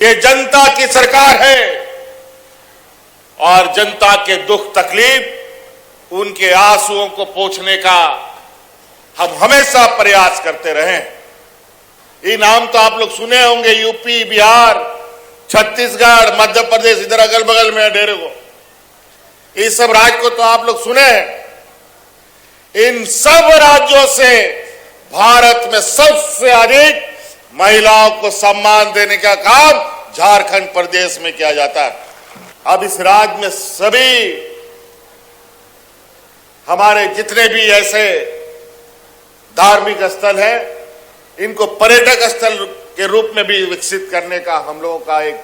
ये जनता की सरकार है और जनता के दुख तकलीफ उनके आंसुओं को पोंछने का हम हमेशा प्रयास करते रहे। ये नाम तो आप लोग सुने होंगे, यूपी, बिहार, छत्तीसगढ़, मध्य प्रदेश, इधर अगल बगल में डेरे को, इस सब राज्य को तो आप लोग सुने हैं। इन सब राज्यों से भारत में सबसे अधिक महिलाओं को सम्मान देने का काम झारखंड प्रदेश में किया जाता है। अब इस राज्य में सभी हमारे जितने भी ऐसे धार्मिक स्थल हैं, इनको पर्यटक स्थल के रूप में भी विकसित करने का हम लोगों का एक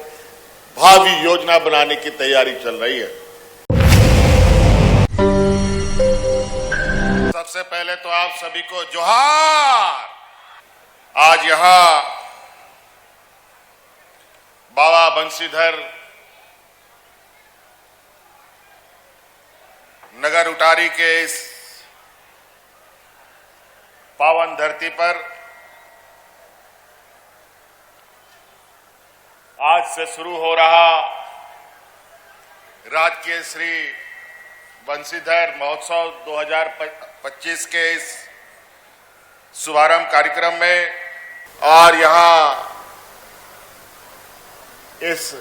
भावी योजना बनाने की तैयारी चल रही है। सबसे पहले तो आप सभी को जोहार। आज यहां बाबा बंशीधर नगर उटारी के इस पावन धरती पर आज से शुरू हो रहा राजकीय श्री बंशीधर महोत्सव 2025 के इस शुभारंभ कार्यक्रम में और यहां इस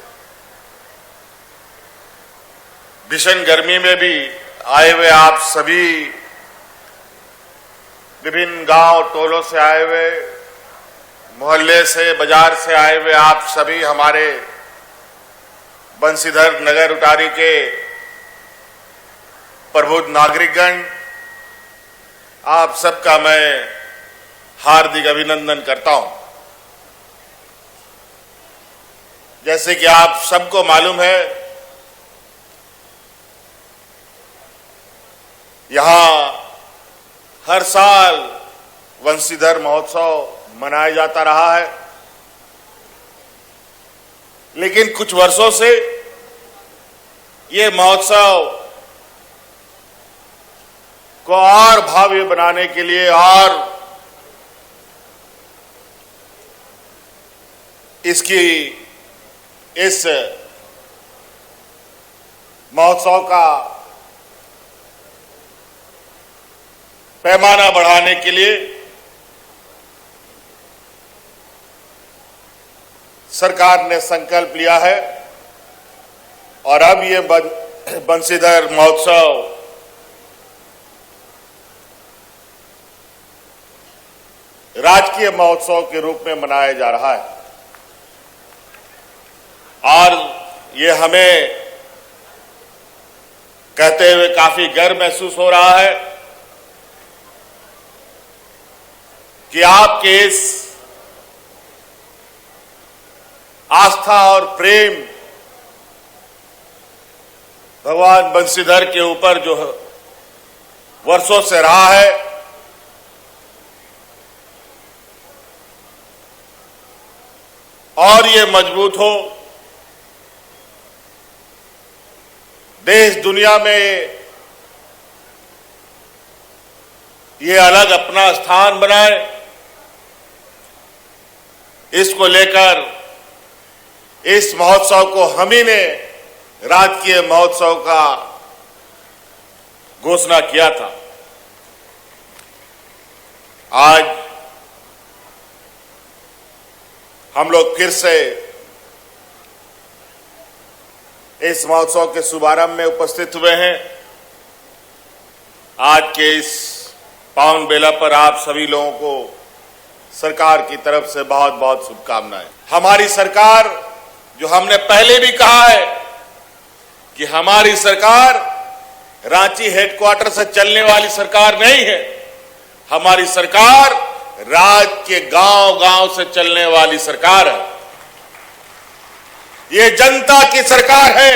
भीषण गर्मी में भी आए हुए आप सभी विभिन्न गांव टोलों से आए हुए, मोहल्ले से, बाजार से आए हुए आप सभी हमारे बंशीधर नगर उटारी के प्रबुद्ध नागरिकगण, आप सबका मैं हार्दिक अभिनंदन करता हूं। जैसे कि आप सबको मालूम है, यहां हर साल बंशीधर महोत्सव मनाया जाता रहा है, लेकिन कुछ वर्षों से ये महोत्सव को और भव्य बनाने के लिए और इस महोत्सव का पैमाना बढ़ाने के लिए सरकार ने संकल्प लिया है और अब ये बंशीधर महोत्सव राजकीय महोत्सव के रूप में मनाया जा रहा है। और ये हमें कहते हुए काफी गर्व महसूस हो रहा है कि आपके इस आस्था और प्रेम भगवान बंशीधर के ऊपर जो वर्षों से रहा है, और ये मजबूत हो, देश दुनिया में ये अलग अपना स्थान बनाए, इसको लेकर इस महोत्सव को हम ही ने राजकीय महोत्सव का घोषणा किया था। आज हम लोग फिर से इस महोत्सव के शुभारंभ में उपस्थित हुए हैं। आज के इस पावन बेला पर आप सभी लोगों को सरकार की तरफ से बहुत बहुत शुभकामनाएं। हमारी सरकार, जो हमने पहले भी कहा है कि हमारी सरकार रांची हेडक्वार्टर से चलने वाली सरकार नहीं है, हमारी सरकार राज्य के गांव-गांव से चलने वाली सरकार है। ये जनता की सरकार है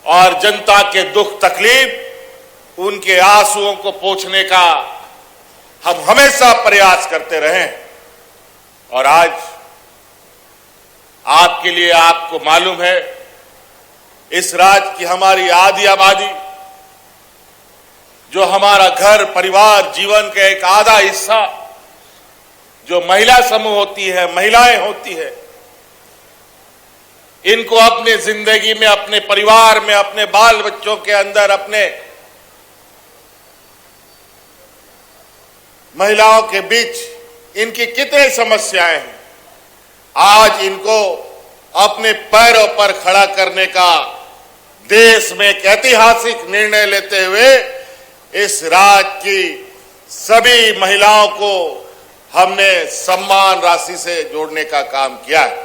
और जनता के दुख तकलीफ उनके आंसुओं को पोंछने का हम हमेशा प्रयास करते रहे। और आज आपके लिए, आपको मालूम है, इस राज्य की हमारी आधी आबादी, जो हमारा घर परिवार जीवन का एक आधा हिस्सा जो महिला समूह होती है, महिलाएं होती है, इनको अपनी जिंदगी में, अपने परिवार में, अपने बाल बच्चों के अंदर, अपने महिलाओं के बीच इनकी कितनी समस्याएं हैं। आज इनको अपने पैरों पर खड़ा करने का देश में एक ऐतिहासिक निर्णय लेते हुए इस राज्य की सभी महिलाओं को हमने सम्मान राशि से जोड़ने का काम किया है।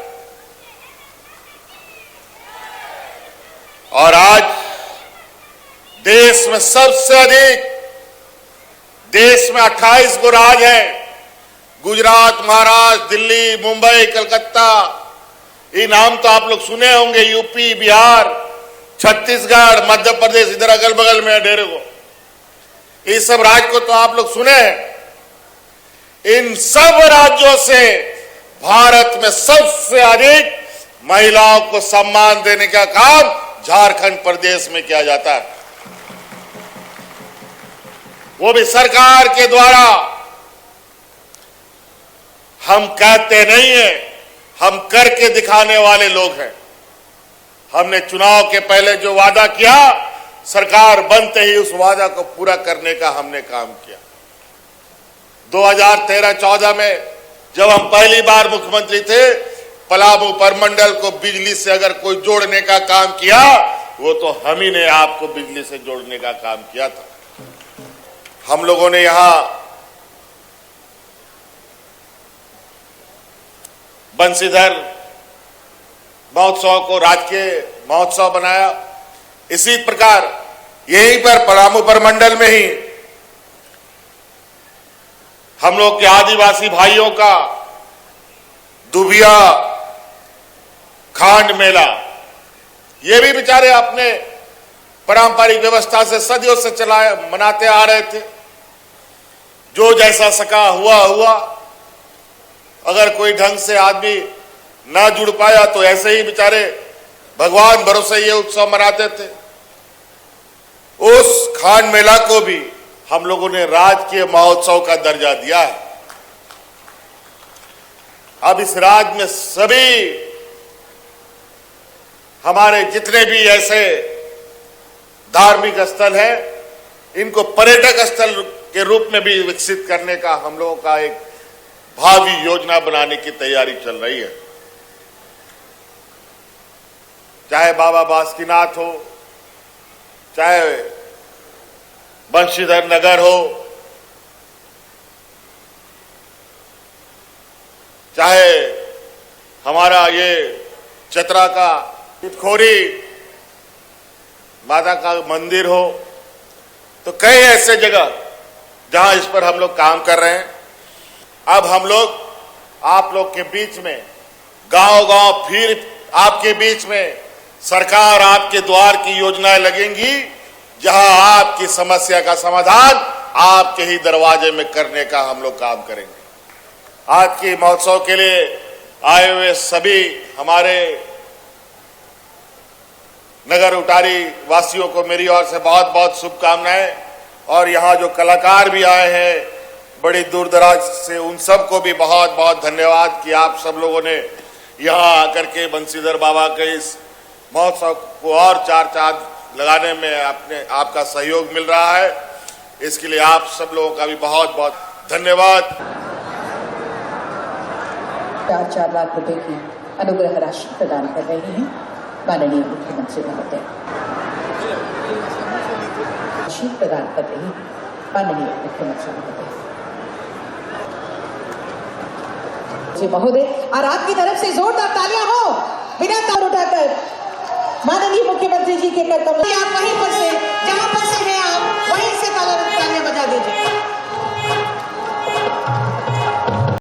और आज देश में सबसे अधिक, देश में 28 गो राज्य हैं, गुजरात, महाराष्ट्र, दिल्ली, मुंबई, कलकत्ता, ये नाम तो आप लोग सुने होंगे, यूपी, बिहार, छत्तीसगढ़, मध्य प्रदेश, इधर अगल बगल में डेरे को, ये सब राज्य को तो आप लोग सुने हैं। इन सब राज्यों से भारत में सबसे अधिक महिलाओं को सम्मान देने का काम झारखंड प्रदेश में किया जाता है, वो भी सरकार के द्वारा। हम कहते नहीं हैं, हम करके दिखाने वाले लोग हैं। हमने चुनाव के पहले जो वादा किया, सरकार बनते ही उस वादा को पूरा करने का हमने काम किया। 2013-14 में जब हम पहली बार मुख्यमंत्री थे, पलामू परमंडल को बिजली से अगर कोई जोड़ने का काम किया, वो तो हम ही ने आपको बिजली से जोड़ने का काम किया था। हम लोगों ने यहां बंशीधर महोत्सव को राजकीय महोत्सव बनाया। इसी प्रकार यहीं पर पलामू परमंडल में ही हम लोग के आदिवासी भाइयों का दुबिया खांड मेला, ये भी बेचारे अपने पारंपरिक व्यवस्था से सदियों से मनाते आ रहे थे। जो जैसा सका हुआ। अगर कोई ढंग से आदमी ना जुड़ पाया तो ऐसे ही बेचारे भगवान भरोसे ये उत्सव मनाते थे। उस खांड मेला को भी हम लोगों ने राजकीय महोत्सव का दर्जा दिया है। अब इस राज्य में सभी हमारे जितने भी ऐसे धार्मिक स्थल हैं, इनको पर्यटक स्थल के रूप में भी विकसित करने का हम लोगों का एक भावी योजना बनाने की तैयारी चल रही है। चाहे बाबा बासुकीनाथ हो, चाहे बंशीधर नगर हो, चाहे हमारा ये चतरा का इटखोरी माता का मंदिर हो, तो कई ऐसे जगह जहां इस पर हम लोग काम कर रहे हैं। अब हम लोग आप लोग के बीच में गांव-गांव फिर आपके बीच में सरकार आपके द्वार की योजनाएं लगेंगी, जहां आपकी समस्या का समाधान आपके ही दरवाजे में करने का हम लोग काम करेंगे। आज के महोत्सव के लिए आए हुए सभी हमारे नगर उटारी वासियों को मेरी ओर से बहुत बहुत शुभकामनाएं। और यहाँ जो कलाकार भी आए हैं बड़ी दूर दराज से, उन सबको भी बहुत बहुत धन्यवाद कि आप सब लोगों ने यहाँ आकर के बंशीधर बाबा के इस महोत्सव को और चार चांद लगाने में आपका सहयोग मिल रहा है। इसके लिए आप सब लोगों का भी बहुत बहुत धन्यवाद। 4 लाख रुपए की अनुग्रह राशि प्रदान कर रही हैं माननीय मुख्यमंत्री महोदय। राशि प्रदान कर रही माननीय मुख्यमंत्री महोदय। जी महोदय, और आपकी तरफ से जोरदार तालियां हो, बिना ताल उठाकर माननीय मुख्यमंत्री जी के कर्तव्य आप वहीं पर